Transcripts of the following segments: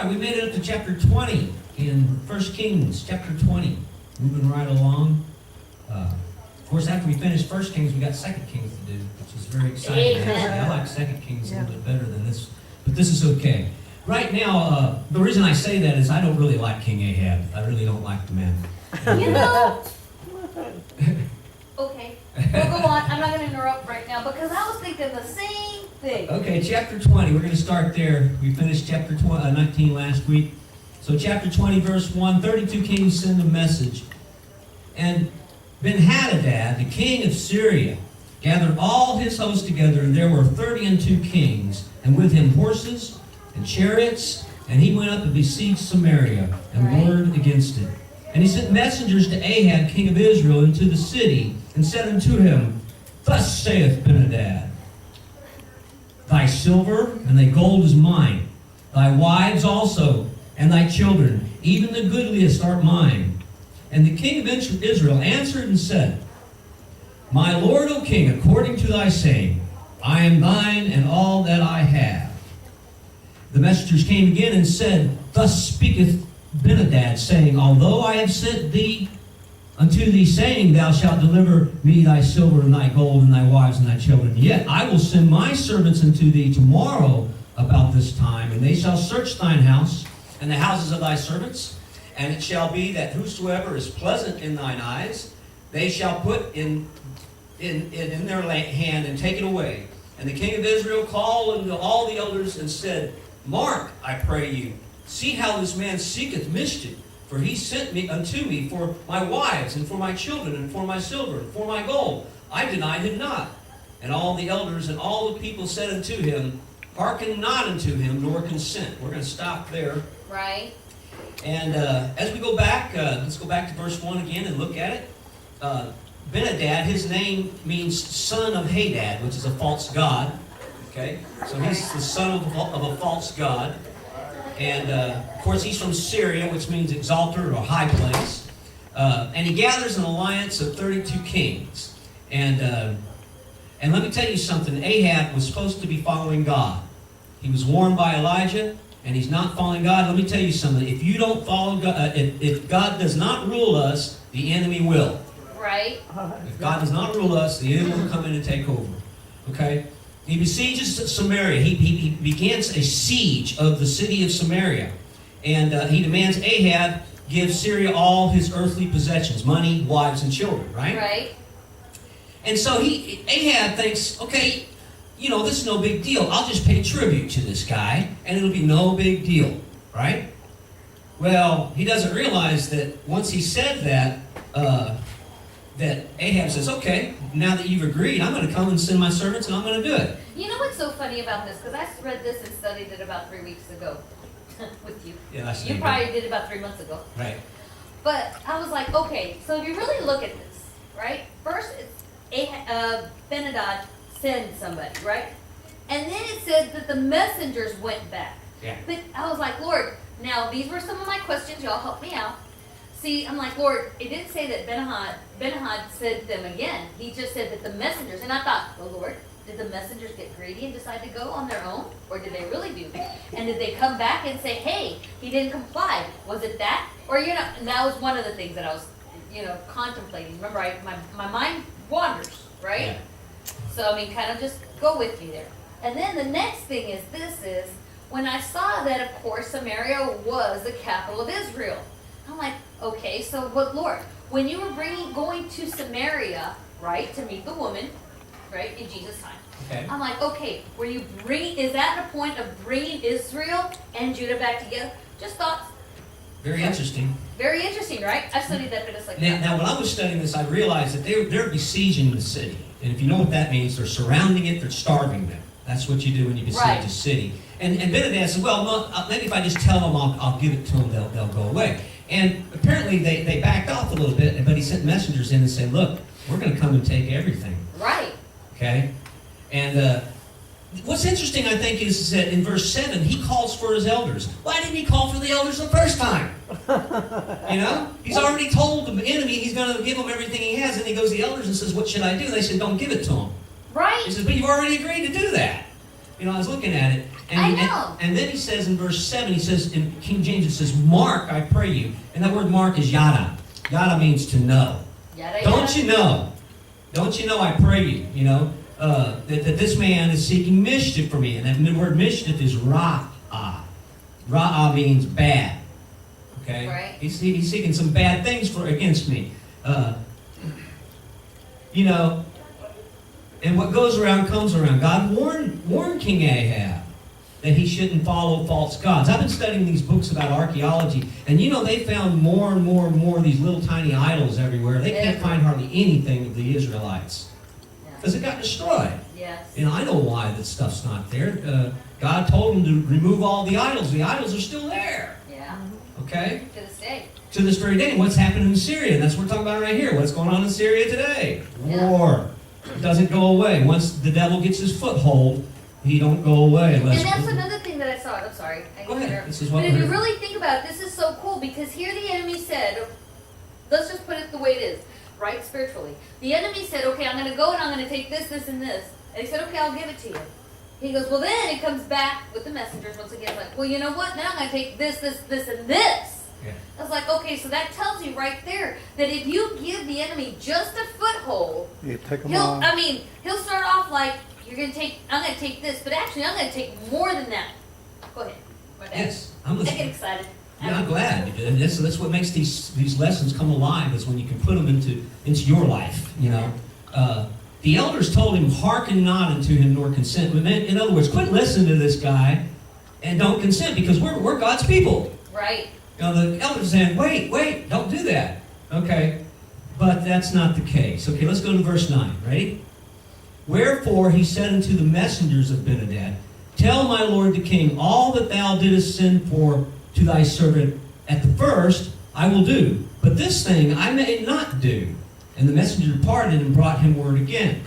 right, we made it up to chapter 20 in 1 Kings, chapter 20. Moving right along. Of course, after we finish 1 Kings, we got 2 Kings to do, which is very exciting. Actually, I like 2 Kings a little bit better than this, but this is okay. Right now, the reason I say that is I don't really like King Ahab. I really don't like the man. You know. Okay. We'll go on. I'm not going to interrupt right now because I was thinking the same thing. Okay, chapter 20. We're going to start there. We finished chapter 19 last week. So chapter 20, verse 1, 32 kings send a message. And Ben-Hadad, the king of Syria, gathered all his hosts together, and there were 32 kings, and with him horses and chariots, and he went up and besieged Samaria and warred against it. And he sent messengers to Ahab, king of Israel, into the city, and said unto him, Thus saith Ben-Hadad, Thy silver and thy gold is mine, thy wives also, and thy children, even the goodliest are mine. And the king of Israel answered and said, My lord, O king, according to thy saying, I am thine and all that I have. The messengers came again and said, Thus speaketh Ben-Hadad, saying, Although I have sent thee unto thee, saying, Thou shalt deliver me thy silver and thy gold and thy wives and thy children, yet I will send my servants unto thee tomorrow about this time, and they shall search thine house and the houses of thy servants. And it shall be that whosoever is pleasant in thine eyes, they shall put in their hand and take it away. And the king of Israel called unto all the elders and said, Mark, I pray you, see how this man seeketh mischief. For he sent me unto me for my wives and for my children and for my silver and for my gold. I denied him not. And all the elders and all the people said unto him, Hearken not unto him, nor consent. We're going to stop there. Right. And as we go back, let's go back to verse 1 again and look at it. Ben-Hadad, his name means son of Hadad, which is a false god. Okay? So he's the son of a false god. And, of course, he's from Syria, which means exalted or high place. And he gathers an alliance of 32 kings. And let me tell you something. Ahab was supposed to be following God. He was warned by Elijah, and he's not following God. Let me tell you something. If you don't follow God, if God does not rule us, the enemy will. Right. If God does not rule us, the enemy will come in and take over. Okay? He besieges Samaria. He begins a siege of the city of Samaria. And he demands Ahab give Syria all his earthly possessions, money, wives, and children, right? Right. And so Ahab thinks, okay, this is no big deal. I'll just pay tribute to this guy, and it'll be no big deal, right? Well, he doesn't realize that once he said that, that Ahab says, okay, now that you've agreed, I'm going to come and send my servants, and I'm going to do it. You know what's so funny about this? Because I read this and studied it about 3 weeks ago with you. Yeah, that's You probably did it about 3 months ago. Right. But I was like, okay, so if you really look at this, right? First, it's Ben-Hadad send somebody, right? And then it said that the messengers went back. Yeah. But I was like, Lord, now these were some of my questions. Y'all help me out. See, I'm like, Lord, it didn't say that Ben-Hadad sent them again. He just said that the messengers. And I thought, oh, Lord, did the messengers get greedy and decide to go on their own? Or did they really do that? And did they come back and say, hey, he didn't comply? Was it that? Or, and that was one of the things that I was, contemplating. Remember, my mind wanders, right? Yeah. So, kind of just go with me there. And then the next thing is when I saw that, of course, Samaria was the capital of Israel. I'm like, okay, so, but Lord, when you were going to Samaria, right, to meet the woman, right, in Jesus' time. Okay. I'm like, okay, is that the point of bringing Israel and Judah back together? Just thoughts. Very interesting. Very interesting, right? I studied that, but it's like Now, when I was studying this, I realized that they're besieging the city. And if you know what that means, they're surrounding it, they're starving them. That's what you do when you besiege a city. And Ben-Hadad said, well, no, maybe if I just tell them I'll give it to them, they'll go away. And apparently they backed off a little bit, but he sent messengers in and said, look, we're going to come and take everything. Right. Okay? And what's interesting, I think, is that in verse 7, he calls for his elders. Why didn't he call for the elders the first time? He's already told the enemy he's going to give them everything he has, and he goes to the elders and says, what should I do? They said, don't give it to him. Right. He says, but you've already agreed to do that. You know, I was looking at it. I know. And then he says in verse 7, he says, in King James it says, Mark, I pray you. And that word mark is yada. Yada means to know. Yada, Don't yada. you know? Don't you know I pray you, you know, that this man is seeking mischief for me. And that word mischief is ra'ah. Ra'ah means bad. Okay? Right. He's seeking some bad things against me. You know, and what goes around comes around. God warned King Ahab that he shouldn't follow false gods. I've been studying these books about archaeology, and you know, they found more and more and more of these little tiny idols everywhere. They can't find hardly anything of the Israelites because it got destroyed. Yes. And I know why that stuff's not there. God told them to remove all the idols. The idols are still there. Yeah. Okay? To this day. To this very day. And what's happening in Syria? And that's what we're talking about right here. What's going on in Syria today? Yeah. War. It doesn't go away. Once the devil gets his foothold, he don't go away unless... And that's another thing that I saw. I'm sorry. Go ahead. This is what but if we're you here. really think about it, this is so cool because here the enemy said, let's just put it the way it is, right? Spiritually. The enemy said, okay, I'm going to go and I'm going to take this, this, and this. And he said, okay, I'll give it to you. He goes, well, then it comes back with the messengers once again, like, well, you know what? Now I'm going to take this, this, this, and this. Yeah. I was like, okay, so that tells you right there that if you give the enemy just a foothold, You take them he'll on. he'll start off like, I'm going to take this, but actually I'm going to take more than that. Go ahead. My bad. Yes, I'm I get listening. excited. Yeah, I'm glad. And that's what makes these lessons come alive, is when you can put them into your life, you know. The elders told him, hearken not unto him nor consent. In other words, quit listening to this guy and don't consent, because we're God's people. Right. You know, the elders are saying, wait, don't do that. Okay, but that's not the case. Okay, let's go to verse 9. Ready? Wherefore he said unto the messengers of Benhadad, Tell my lord the king, all that thou didst send for to thy servant at the first, I will do. But this thing I may not do. And the messenger departed and brought him word again.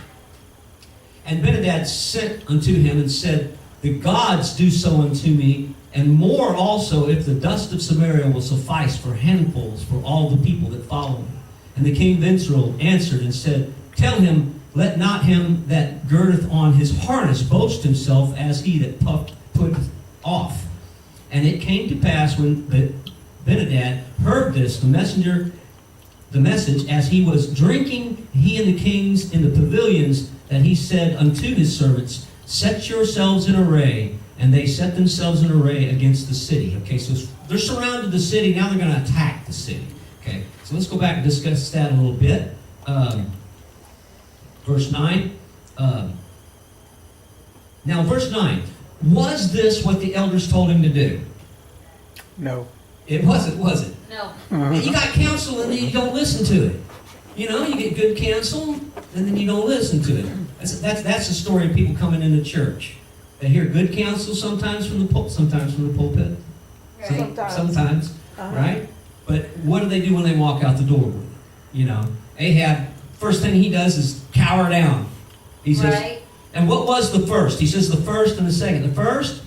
And Benhadad sent unto him and said, The gods do so unto me, and more also, if the dust of Samaria will suffice for handfuls for all the people that follow me. And the king of Israel answered and said, Tell him, let not him that girdeth on his harness boast himself as he that putteth off. And it came to pass when Benhadad heard this, the message, as he was drinking, he and the kings in the pavilions, that he said unto his servants, Set yourselves in array. And they set themselves in array against the city. Okay, so they're surrounded the city. Now they're going to attack the city. Okay, so let's go back and discuss that a little bit. Verse 9. Now, verse 9. Was this what the elders told him to do? No. It wasn't, was it? No. You got counsel and then you don't listen to it. You know, you get good counsel and then you don't listen to it. That's the story of people coming into church. They hear good counsel sometimes from the pulpit. Right. Sometimes, right? But what do they do when they walk out the door with it? You know, Ahab, first thing he does is cower down. He says, Right. and what was the first? He says the first and the second. The first,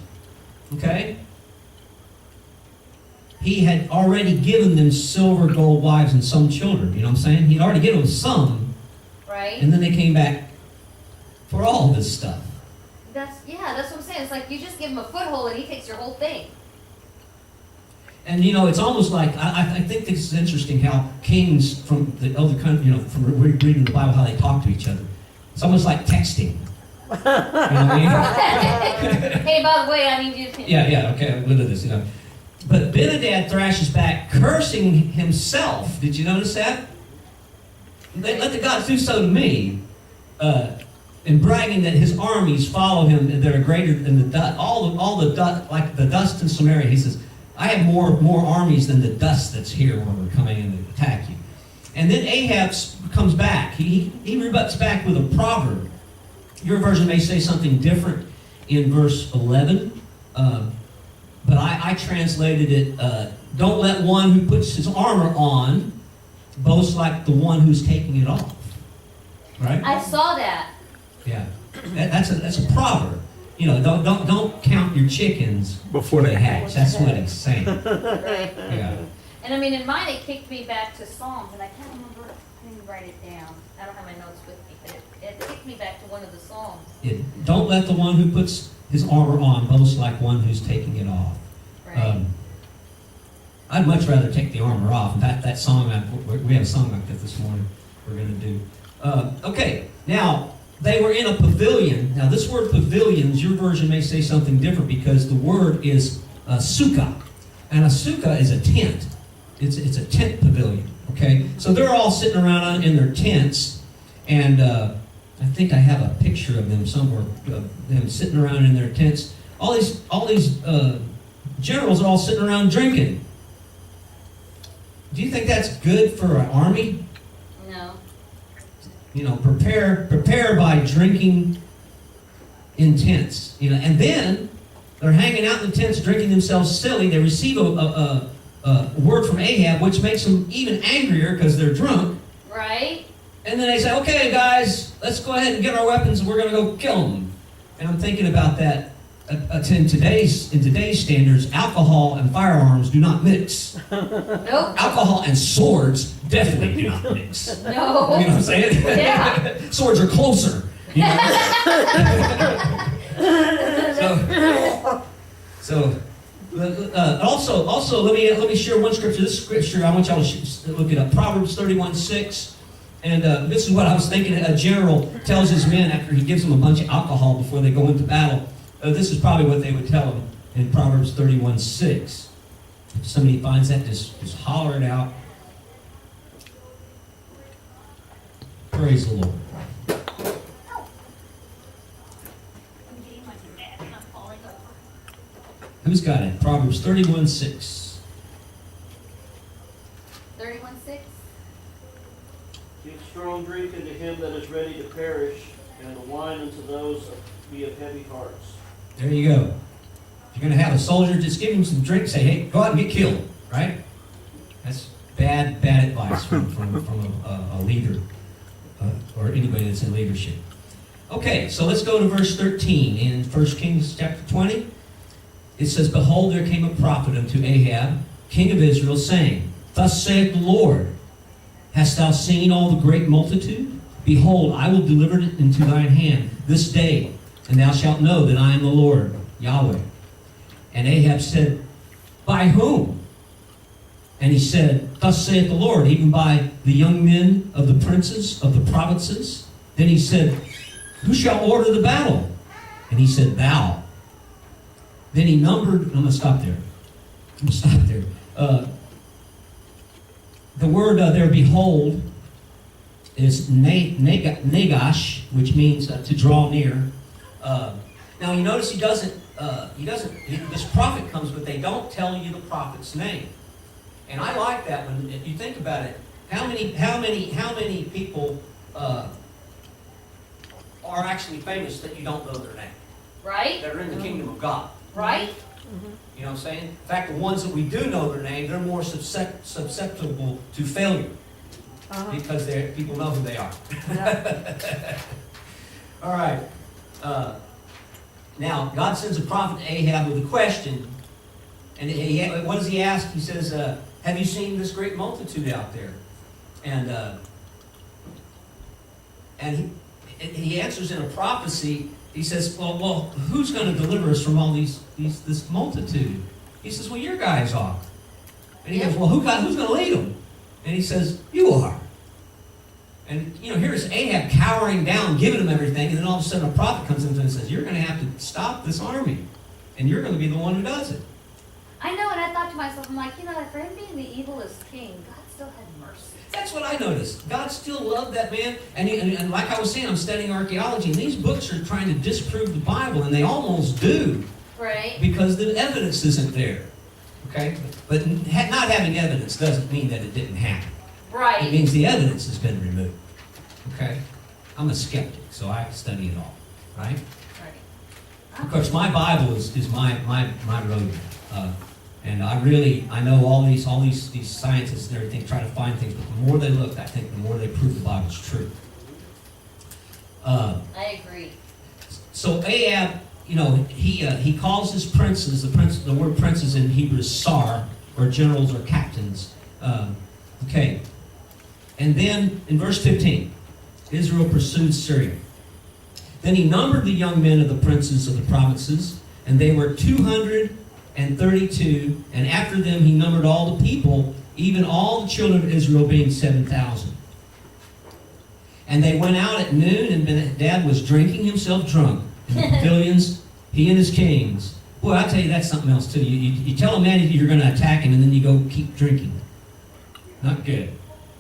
okay, he had already given them silver, gold, wives, and some children. You know what I'm saying? He'd already given them some, Right. and then they came back for all this stuff. That's what I'm saying. It's like you just give him a foothold and he takes your whole thing. And you know, it's almost like I think this is interesting how kings from the elder country, you know, from reading the Bible, how they talk to each other. It's almost like texting. You know what I mean? Hey, by the way, I need you to. Yeah, okay, look at this, you know. But Benhadad thrashes back, cursing himself. Did you notice that? Let the gods do so to me, and bragging that his armies follow him and they're greater than the dust. All the dust, like the dust in Samaria. He says, I have more armies than the dust that's here when we're coming in to attack you. And then Ahab comes back. He rebuts back with a proverb. Your version may say something different in verse 11. But I translated it, don't let one who puts his armor on boast like the one who's taking it off. Right? I saw that. Yeah. That's a proverb. You know, don't count your chickens Before they hatch. That's what he's saying. Right. Yeah. And I mean, in mine, it kicked me back to Psalms, and I can't remember, I didn't write it down. I don't have my notes with me, but it kicked me back to one of the Psalms. Don't let the one who puts his armor on boast like one who's taking it off. Right. I'd much rather take the armor off. In fact, that song, we have a song like that this morning we're going to do. Okay, now, they were in a pavilion. Now, this word pavilions, your version may say something different because the word is sukkah. And a sukkah is a tent. It's a tent pavilion, okay? So they're all sitting around in their tents, and I think I have a picture of them somewhere, them sitting around in their tents. All these generals are all sitting around drinking. Do you think that's good for an army? No. You know, prepare by drinking in tents. You know, and then they're hanging out in the tents, drinking themselves silly. They receive a word from Ahab, which makes them even angrier because they're drunk. Right? And then they say, "Okay, guys, let's go ahead and get our weapons, and we're going to go kill them." And I'm thinking about that. In today's standards, alcohol and firearms do not mix. Nope. Alcohol and swords definitely do not mix. No. You know what I'm saying? Yeah. Swords are closer. You know? So also let me share one scripture. This scripture I want y'all to look it up. Proverbs 31:6. And this is what I was thinking. A general tells his men after he gives them a bunch of alcohol before they go into battle. This is probably what they would tell him in Proverbs 31:6. If somebody finds that, just holler it out. Praise the Lord. Who's got it? Proverbs 31:6. 31:6. Give strong drink unto him that is ready to perish, and the wine unto those that be of heavy hearts. There you go. If you're going to have a soldier, just give him some drink. Say, hey, go out and get killed. Right? That's bad advice from a leader or anybody that's in leadership. Okay, so let's go to verse 13 in 1 Kings chapter 20. It says, "Behold, there came a prophet unto Ahab, king of Israel, saying, Thus saith the Lord, Hast thou seen all the great multitude? Behold, I will deliver it into thine hand this day, and thou shalt know that I am the Lord, Yahweh. And Ahab said, By whom? And he said, Thus saith the Lord, even by the young men of the princes of the provinces. Then he said, Who shall order the battle? And he said, Thou. Then he numbered, I'm going to stop there. The word there, behold, is negash, which means to draw near. Now you notice this prophet comes, but they don't tell you the prophet's name. And I like that when, if you think about it, how many people are actually famous that you don't know their name? Right? That are in the kingdom of God. Right? You know what I'm saying? In fact, the ones that we do know their name, they're more susceptible to failure. Because people know who they are. All right. Now, God sends a prophet to Ahab with a question. And what does he ask? He says, have you seen this great multitude out there? And he answers in a prophecy. He says, well, who's going to deliver us from all this multitude? He says, well, your guys are. And he goes, well, who's going to lead them? And he says, you are. And, here's Ahab cowering down, giving him everything, and then all of a sudden a prophet comes in and says, you're going to have to stop this army, and you're going to be the one who does it. I know, and I thought to myself, I'm like, for him being the evilest king, God still had mercy. That's what I noticed. God still loved that man, and like I was saying, I'm studying archaeology, and these books are trying to disprove the Bible, and they almost do. Right. Because the evidence isn't there. Okay? But not having evidence doesn't mean that it didn't happen. Right. It means the evidence has been removed. Okay? I'm a skeptic, so I study it all. Right? Right. Of course, my Bible is my roadmap. And I know all these scientists and everything try to find things, but the more they look, I think the more they prove the Bible's true. I agree. So Ahab, he calls his princes, the word princes in Hebrew is sar, or generals or captains. Okay. And then in verse 15, Israel pursued Syria. Then he numbered the young men of the princes of the provinces, and they were 232. And after them he numbered all the people, even all the children of Israel, being 7,000. And they went out at noon, and Ben-Hadad was drinking himself drunk in the pavilions, he and his kings. Boy, I tell you, that's something else too. You tell a man you're going to attack him, and then you go keep drinking. Not good.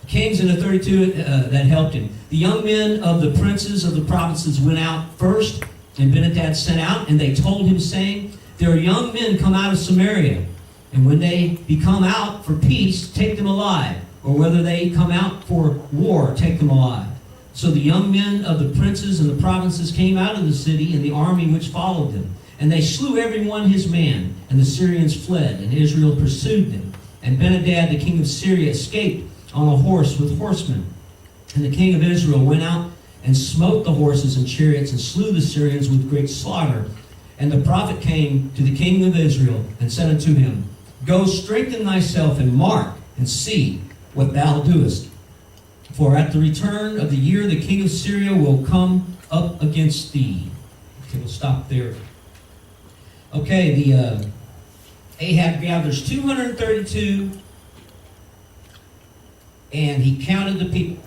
The kings and the 32 that helped him. The young men of the princes of the provinces went out first, and Ben-Hadad sent out, and they told him, saying, there are young men come out of Samaria, and when they become out for peace, take them alive, or whether they come out for war, take them alive. So the young men of the princes and the provinces came out of the city, and the army which followed them. And they slew every one his man, and the Syrians fled, and Israel pursued them. And Ben-Hadad, the king of Syria, escaped on a horse with horsemen. And the king of Israel went out and smote the horses and chariots, and slew the Syrians with great slaughter. And the prophet came to the king of Israel, and said unto him, go strengthen thyself, and mark, and see what thou doest. For at the return of the year the king of Syria will come up against thee. Okay, we'll stop there. Okay, Ahab gathers 232, and he counted the people.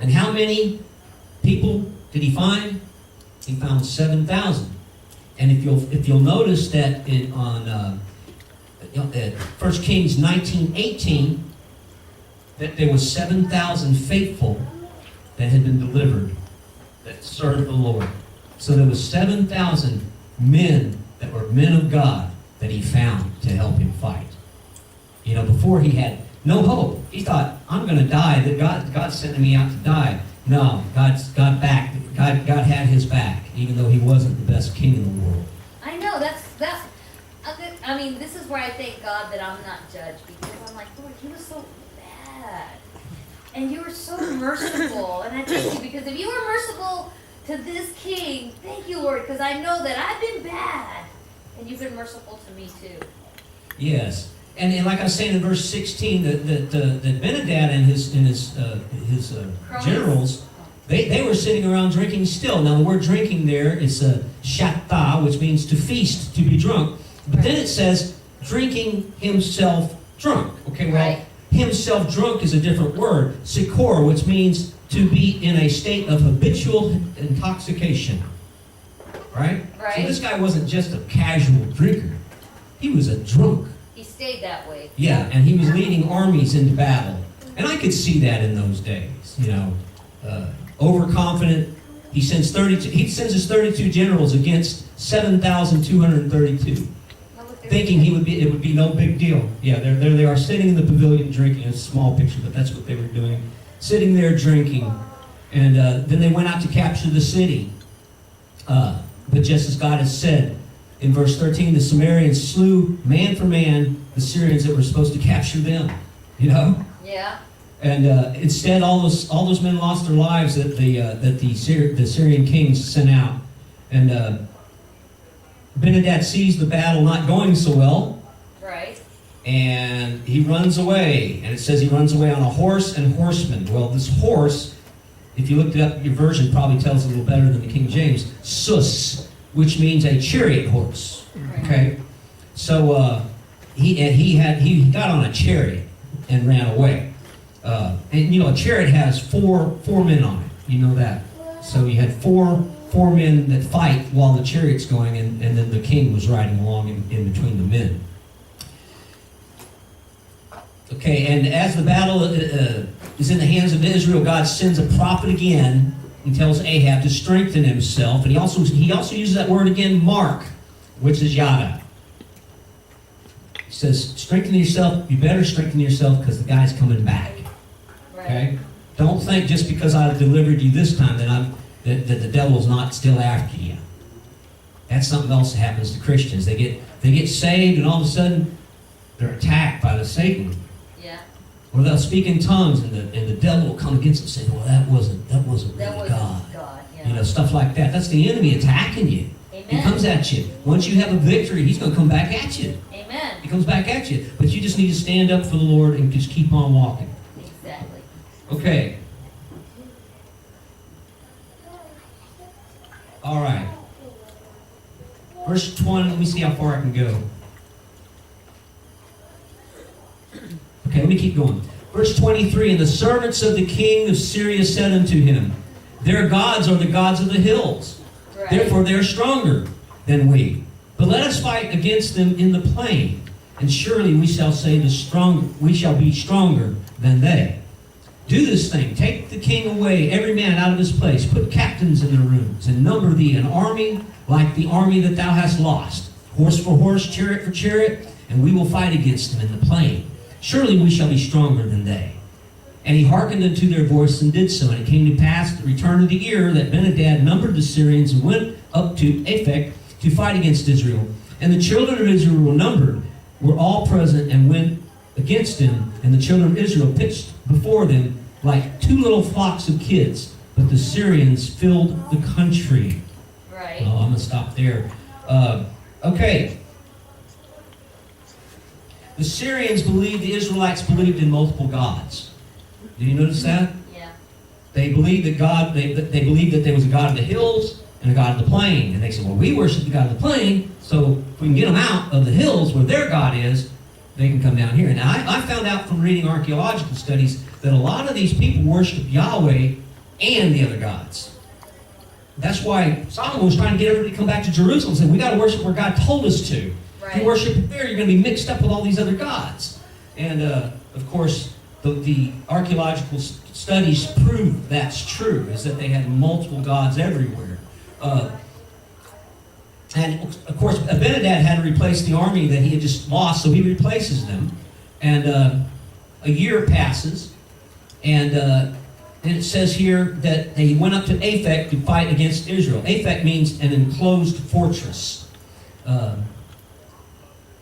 And how many people did he find? He found 7,000. And if you'll notice that on 1 Kings 19:18, that there was 7,000 faithful that had been delivered, that served the Lord. So there was 7,000 men that were men of God that he found to help him fight. You know, before he had no hope. He thought, I'm going to die. That God's sending me out to die. No, God had his back, even though he wasn't the best king in the world. I know, I mean, this is where I thank God that I'm not judged, because I'm like, Lord, he was so bad. And you were so merciful. And I thank you, because if you were merciful to this king, thank you, Lord, because I know that I've been bad. And you've been merciful to me too. Yes. And like I was saying in verse 16, that Ben-Hadad and his generals, they were sitting around drinking still. Now the word drinking there is shatta, which means to feast, to be drunk. But then it says drinking himself drunk. Okay, well, right. Himself drunk is a different word. Sikor, which means to be in a state of habitual intoxication. Right? Right. So this guy wasn't just a casual drinker. He was a drunk. He stayed that way. Yeah, and he was leading armies into battle. And I could see that in those days, you know. Overconfident. He sends his 32 generals against 7,232. Thinking it would be no big deal. Yeah, there they are sitting in the pavilion drinking. It's a small picture, but that's what they were doing. Sitting there drinking. And then they went out to capture the city. But just as God has said, in verse 13, the Samaritans slew man for man the Syrians that were supposed to capture them. You know? Yeah. And instead, all those men lost their lives that the Syrian kings sent out. And Ben-Hadad sees the battle not going so well. Right. And he runs away. And it says he runs away on a horse and horsemen. Well, this horse, if you looked it up, your version probably tells it a little better than the King James. Sus, which means a chariot horse. Okay? So he got on a chariot and ran away. And you know, a chariot has four men on it. You know that. So you had four men that fight while the chariot's going, and then the king was riding along in between the men. Okay, and as the battle is in the hands of Israel, God sends a prophet again and tells Ahab to strengthen himself. And he also uses that word again, mark, which is yada. He says, strengthen yourself. You better strengthen yourself because the guy's coming back. Okay? Don't think just because I delivered you this time that the devil's not still after you. That's something else that happens to Christians. They get saved, and all of a sudden they're attacked by the Satan. Yeah. Or they'll speak in tongues, and the devil will come against them, saying, "Well, that wasn't really God." Yeah. You know, stuff like that. That's the enemy attacking you. Amen. He comes at you. Once you have a victory, he's going to come back at you. Amen. It comes back at you. But you just need to stand up for the Lord and just keep on walking. Exactly. Okay. All right. Verse 20, let me see how far I can go. Okay, let me keep going. Verse 23, and the servants of the king of Syria said unto him, their gods are the gods of the hills. Right. Therefore they are stronger than we. But let us fight against them in the plain, and surely we shall we shall be stronger than they. Do this thing, take the king away, every man out of his place, put captains in their rooms, and number thee an army like the army that thou hast lost, horse for horse, chariot for chariot, and we will fight against them in the plain. Surely we shall be stronger than they. And he hearkened unto their voice and did so. And it came to pass at the return of the ear that Ben-hadad numbered the Syrians and went up to Aphek to fight against Israel. And the children of Israel were numbered, were all present, and went against him. And the children of Israel pitched before them like two little flocks of kids. But the Syrians filled the country. Right. Oh, I'm going to stop there. Okay. The Syrians believed, the Israelites believed in multiple gods. Do you notice that? Yeah. They believed that God, they believed that there was a God of the hills and a God of the plain. And they said, well, we worship the God of the plain, so if we can get them out of the hills where their God is, they can come down here. Now, I found out from reading archaeological studies that a lot of these people worship Yahweh and the other gods. That's why Solomon was trying to get everybody to come back to Jerusalem and say, we got to worship where God told us to. If you worship there, you're going to be mixed up with all these other gods. And, of course, the archaeological studies prove that's true, is that they had multiple gods everywhere. And, of course, Ben-hadad had to replace the army that he had just lost, so he replaces them. And a year passes, and it says here that they went up to Aphek to fight against Israel. Aphek means an enclosed fortress.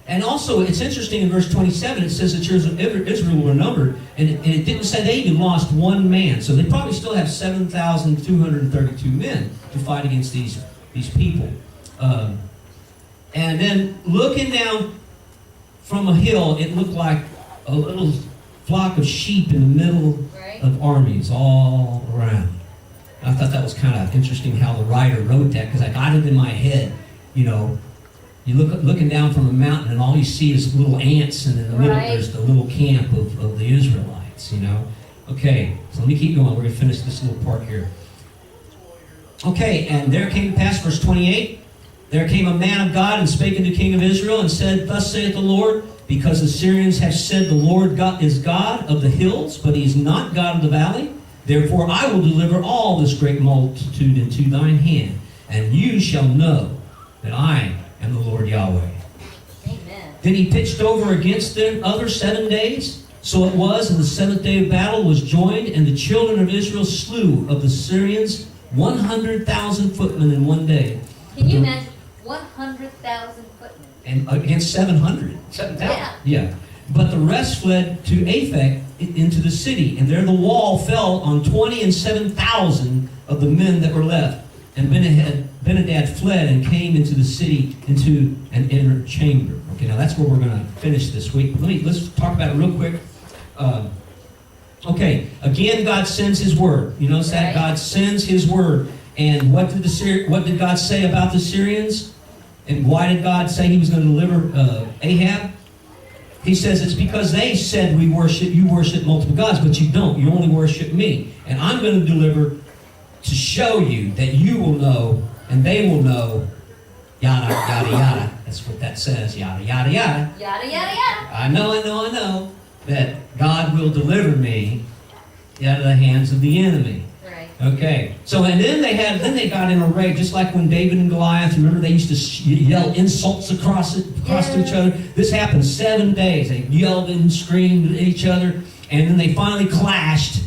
And also, it's interesting in verse 27, it says that children of Israel were numbered, and it didn't say they even lost one man. So they probably still have 7,232 men to fight against these people. And then looking down from a hill, it looked like a little flock of sheep in the middle of armies all around. I thought that was kind of interesting how the writer wrote that, because I got it in my head, you know. You looking down from a mountain, and all you see is little ants, and in the middle there's the little camp of the Israelites, you know. Okay, so let me keep going. We're going to finish this little part here. Okay, and there came to pass, verse 28, there came a man of God and spake unto the king of Israel, and said, thus saith the Lord, because the Syrians have said the Lord God is God of the hills, but he is not God of the valley, therefore I will deliver all this great multitude into thine hand, and you shall know that I am the Lord Yahweh. Amen. Then he pitched over against them other 7 days. So it was, and the 7th day of battle was joined, and the children of Israel slew of the Syrians 100,000 footmen in one day. Can you imagine 100,000 footmen? And against 7,000. Yeah. But the rest fled to Aphek into the city, and there the wall fell on 27,000 of the men that were left. And Ben-hadad fled and came into the city into an inner chamber. Okay, now that's where we're going to finish this week. Let's talk about it real quick. Okay, again, God sends His word. You notice that? God sends His word. And what did God say about the Syrians? And why did God say He was going to deliver Ahab? He says it's because they said you worship multiple gods, but you don't. You only worship me. And I'm going to deliver to show you that you will know and they will know, yada, yada, yada. That's what that says, yada, yada, yada. Yada, yada, yada. I know that God will deliver me out of the hands of the enemy. Right. Okay. So, and then they got in a rage, just like when David and Goliath, remember they used to yell insults across to each other? This happened 7 days. They yelled and screamed at each other, and then they finally clashed.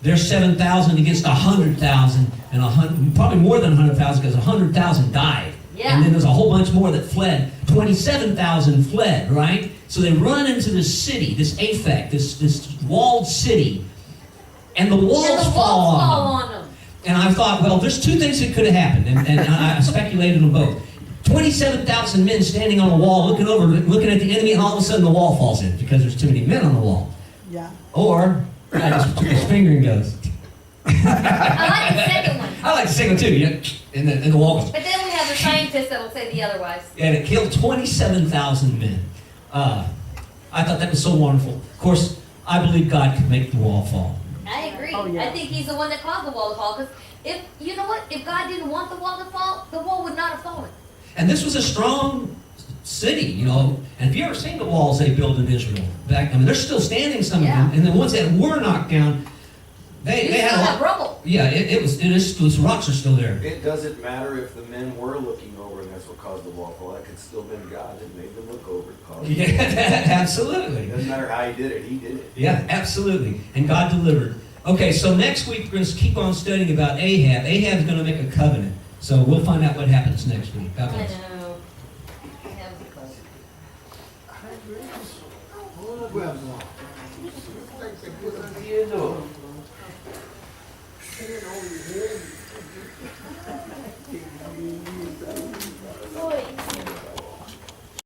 There's 7,000 against 100,000, and probably more than 100,000, because 100,000 died. Yeah. And then there's a whole bunch more that fled. 27,000 fled, right? So they run into this city, this Aphek, this walled city, and the walls fall on them. And I thought, well, there's two things that could have happened, and I speculated on both. 27,000 men standing on a wall, looking over, looking at the enemy, and all of a sudden the wall falls in because there's too many men on the wall. Yeah. Or, I just took his finger and goes. I like the second one. I like the second too, you know, and the wall goes. But then we have the scientists that will say the otherwise. And it killed 27,000 men. I thought that was so wonderful. Of course, I believe God could make the wall fall. I agree. Oh, yeah. I think he's the one that caused the wall to fall. Because if you know what, if God didn't want the wall to fall, the wall would not have fallen. And this was a strong city, you know. And if you ever seen the walls they built in Israel, they're still standing, some of them. And the ones that were knocked down, they You had still a have lot. rubble. Yeah, those rocks are still there. It doesn't matter if the men were looking over and that's what caused the wall fall. That could still been God that made them look over and caused it. Yeah, absolutely. It doesn't matter how he did it, he did it. Yeah, absolutely. And God delivered. Okay, so next week we're going to keep on studying about Ahab. Ahab's going to make a covenant. So we'll find out what happens next week. God I bless. know. That was close. Boy.